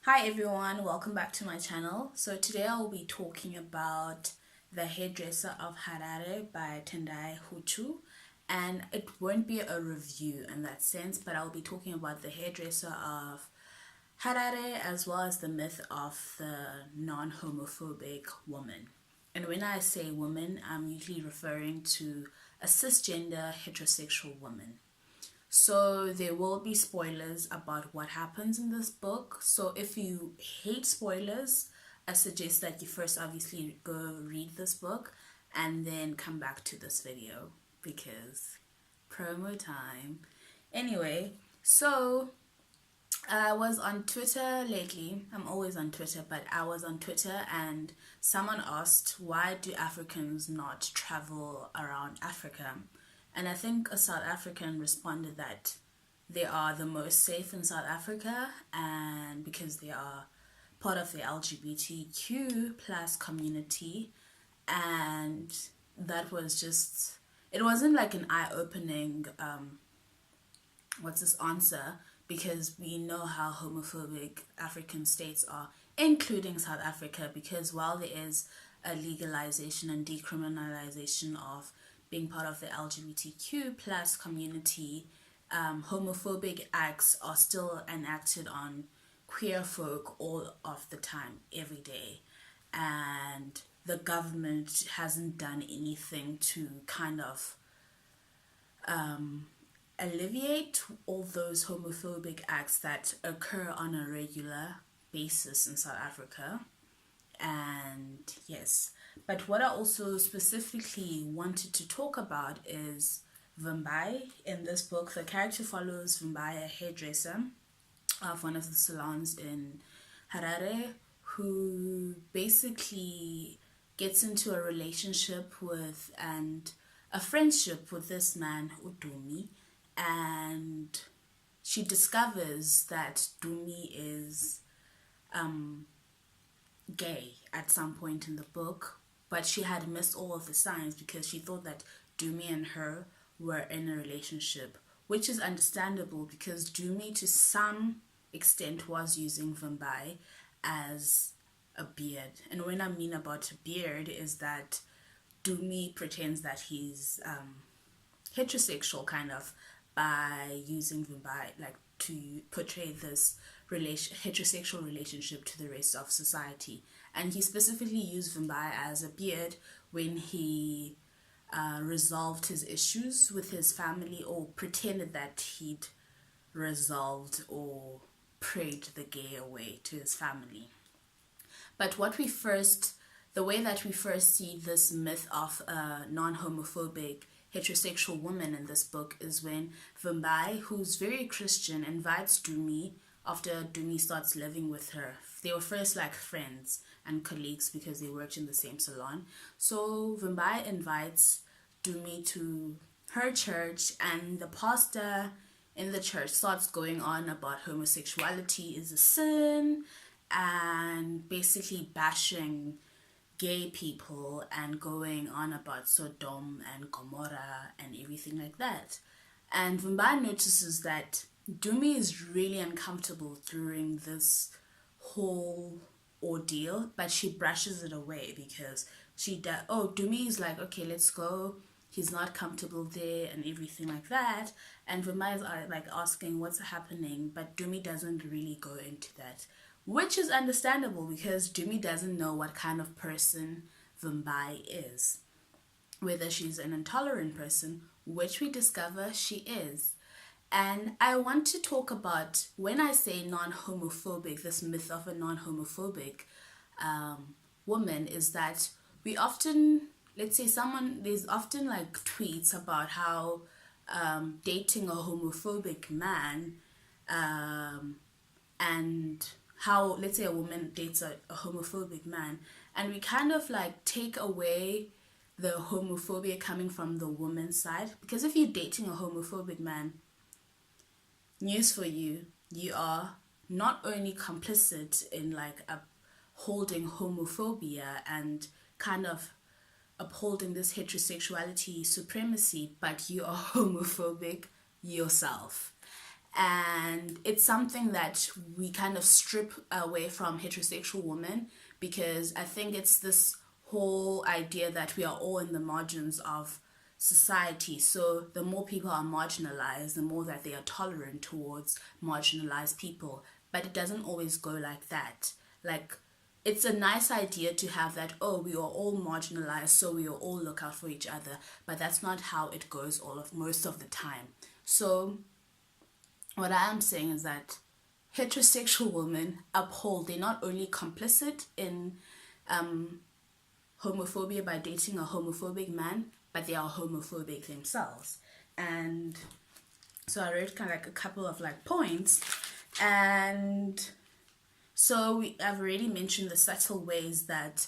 Hi everyone, welcome back to my channel. So today I will be talking about The Hairdresser of Harare by Tendai Huchu, and it won't be a review in that sense, but I'll be talking about The Hairdresser of Harare as well as the myth of the non-homophobic woman. And when I say woman, I'm usually referring to a cisgender heterosexual woman. So there will be spoilers about what happens in this book. So if you hate spoilers, I suggest that you first obviously go read this book and then come back to this video because promo time. Anyway, so I was on Twitter lately. I'm always on Twitter, but I was on Twitter and someone asked, why do Africans not travel around Africa? And I think a South African responded that they are the most safe in South Africa, and because they are part of the LGBTQ plus community. And that was just, it wasn't like an eye-opening answer, because we know how homophobic African states are, including South Africa, because while there is a legalization and decriminalization of being part of the LGBTQ plus community, homophobic acts are still enacted on queer folk all of the time, every day. And the government hasn't done anything to kind of alleviate all those homophobic acts that occur on a regular basis in South Africa. And yes, but what I also specifically wanted to talk about is Vimbai. In this book, the character follows Vimbai, a hairdresser of one of the salons in Harare, who basically gets into a relationship with and a friendship with this man, Udumi, and she discovers that Dumi is gay at some point in the book, but she had missed all of the signs because she thought that Dumi and her were in a relationship, which is understandable because Dumi to some extent was using Vimbai as a beard. And when I mean about a beard is that Dumi pretends that he's heterosexual kind of by using Vimbai like to portray this heterosexual relationship to the rest of society. And he specifically used Vimbai as a beard when he resolved his issues with his family, or pretended that he'd resolved or prayed the gay away to his family. But the way that we first see this myth of a non-homophobic heterosexual woman in this book is when Vimbai, who's very Christian, invites Dumi after Dumi starts living with her. They were first like friends and colleagues because they worked in the same salon. So Vimbai invites Dumi to her church, and the pastor in the church starts going on about homosexuality is a sin and basically bashing gay people and going on about Sodom and Gomorrah and everything like that. And Vimbai notices that Dumi is really uncomfortable during this whole ordeal, but she brushes it away because Dumi is like, okay, let's go. He's not comfortable there and everything like that. And Vimbai is like asking what's happening, but Dumi doesn't really go into that, which is understandable because Dumi doesn't know what kind of person Vimbai is, whether she's an intolerant person, which we discover she is. And I want to talk about, when I say non-homophobic, this myth of a non-homophobic woman, is that we often, there's often like tweets about how dating a homophobic man and how, let's say a woman dates a homophobic man, and we kind of like take away the homophobia coming from the woman's side. Because if you're dating a homophobic man, news for you, you are not only complicit in like upholding homophobia and kind of upholding this heterosexuality supremacy, but you are homophobic yourself. And it's something that we kind of strip away from heterosexual women, because I think it's this whole idea that we are all in the margins of society. So the more people are marginalized, the more that they are tolerant towards marginalized people. But it doesn't always go like that. Like, it's a nice idea to have that, oh, we are all marginalized, so we will all look out for each other. But that's not how it goes most of the time. So what I am saying is that heterosexual women they're not only complicit in homophobia by dating a homophobic man, but they are homophobic themselves. And so I wrote kind of like a couple of like points. And so I've already mentioned the subtle ways that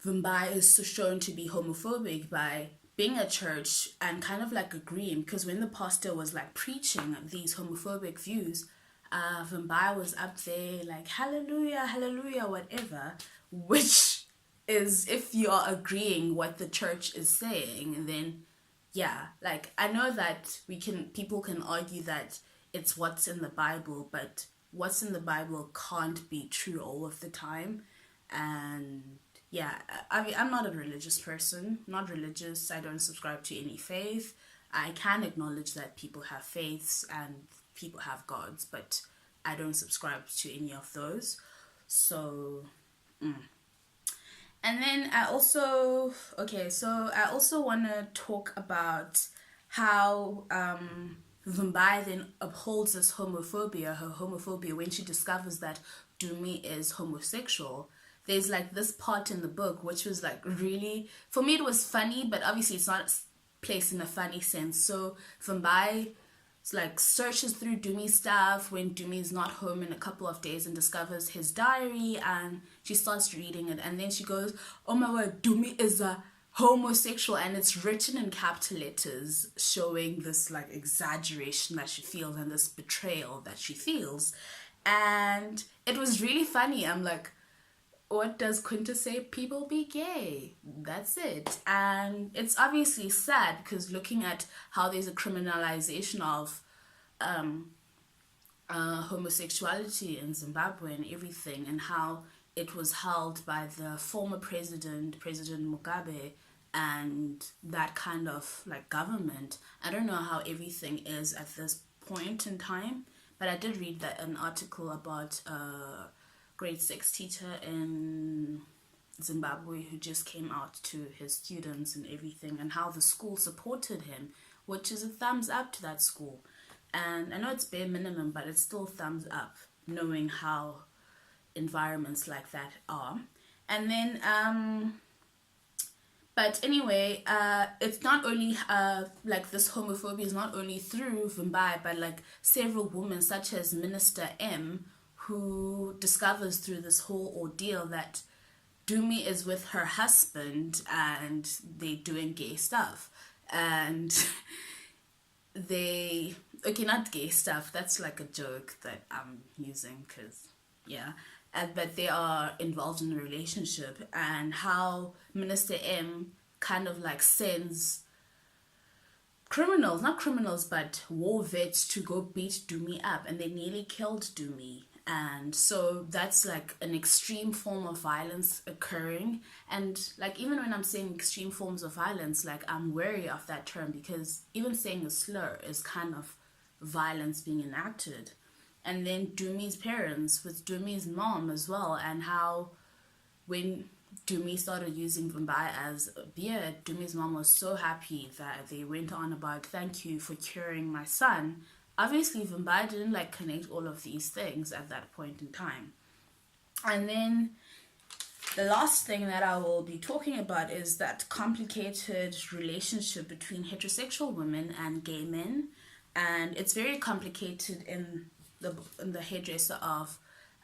Vumbai is shown to be homophobic by being at church and kind of like agreeing, because when the pastor was like preaching these homophobic views, Vumbai was up there like, hallelujah, hallelujah, whatever, which is, if you are agreeing what the church is saying, then yeah, like, I know that people can argue that it's what's in the Bible, but what's in the Bible can't be true all of the time. And yeah, I mean, I'm not a religious person, not religious. I don't subscribe to any faith. I can acknowledge that people have faiths and people have gods, but I don't subscribe to any of those. So, And then I also want to talk about how Vumbai then upholds this her homophobia, when she discovers that Dumi is homosexual. There's like this part in the book which was like really, for me it was funny, but obviously it's not placed in a funny sense. So Vumbai like searches through Dumi's stuff when Dumi's not home in a couple of days and discovers his diary, and she starts reading it, and then she goes, oh my word, Dumi is a homosexual, and it's written in capital letters, showing this like exaggeration that she feels and this betrayal that she feels. And it was really funny. I'm like, what does Quinta say? People be gay. That's it. And it's obviously sad, because looking at how there's a criminalization of homosexuality in Zimbabwe and everything, and how it was held by the former President Mugabe, and that kind of like government. I don't know how everything is at this point in time, but I did read an article about grade 6 teacher in Zimbabwe who just came out to his students and everything, and how the school supported him, which is a thumbs up to that school. And I know it's bare minimum, but it's still thumbs up, knowing how environments like that are. And then but anyway, it's not only like this homophobia is not only through Vumbai, but like several women such as Minister M, who discovers through this whole ordeal that Dumi is with her husband and they're doing gay stuff. And not gay stuff, that's like a joke that I'm using, because, yeah. But they are involved in a relationship, and how Minister M kind of like sends not criminals, but war vets to go beat Dumi up, and they nearly killed Dumi. And so that's like an extreme form of violence occurring. And like, even when I'm saying extreme forms of violence, like, I'm wary of that term, because even saying a slur is kind of violence being enacted. And then Dumi's parents, with Dumi's mom as well, and how when Dumi started using Vumbai as a beard, Dumi's mom was so happy that they went on about, thank you for curing my son. Obviously, Vumbai didn't like connect all of these things at that point in time. And then the last thing that I will be talking about is that complicated relationship between heterosexual women and gay men. And it's very complicated in the Hairdresser of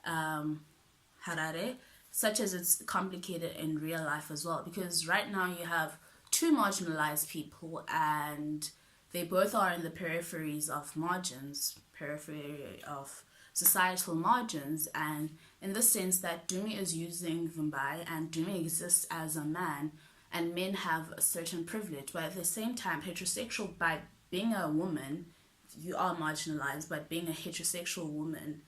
Harare, such as it's complicated in real life as well. Because right now you have two marginalized people, and they both are in the periphery of societal margins, and in the sense that Dumi is using Vumbai, and Dumi exists as a man, and men have a certain privilege, but at the same time, heterosexual, by being a woman, you are marginalized, but being a heterosexual woman,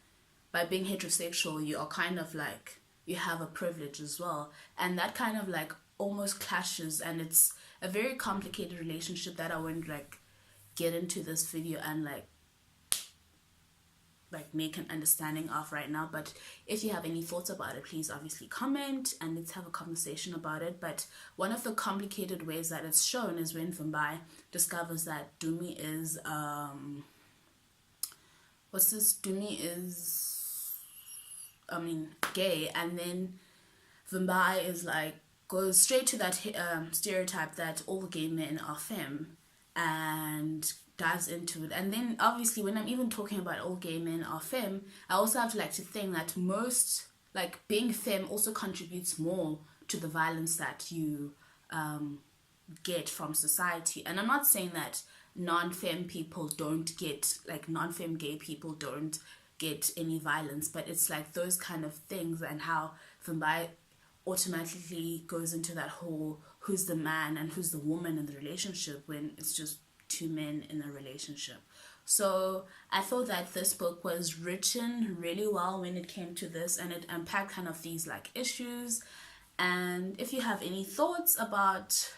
by being heterosexual, you are kind of like, you have a privilege as well. And that kind of like almost clashes, and it's a very complicated relationship that I won't like get into this video and like make an understanding of right now. But if you have any thoughts about it, please obviously comment and let's have a conversation about it. But one of the complicated ways that it's shown is when Vumbai discovers that Dumi is Dumi is gay, and then Vumbai is like, goes straight to that stereotype that all gay men are femme, and dives into it. And then obviously when I'm even talking about all gay men are femme, I also have to like to think that most, like, being femme also contributes more to the violence that you get from society. And I'm not saying that non-femme people don't get, like, non-femme gay people don't get any violence, but it's like those kind of things, and how Vumbai automatically goes into that whole who's the man and who's the woman in the relationship when it's just two men in a relationship. So I thought that this book was written really well when it came to this, and it unpacked kind of these like issues. And if you have any thoughts about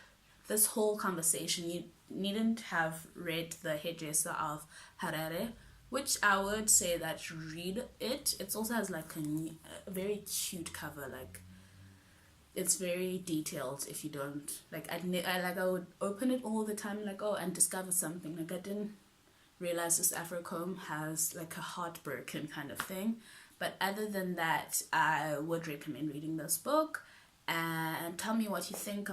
this whole conversation, you needn't have read The Hairdresser of Harare, which I would say that read it. It also has like a very cute cover, like it's very detailed. If you don't like, I would open it all the time, like, oh, and discover something. Like, I didn't realize this Afrocomb has like a heartbroken kind of thing. But other than that, I would recommend reading this book, and tell me what you think.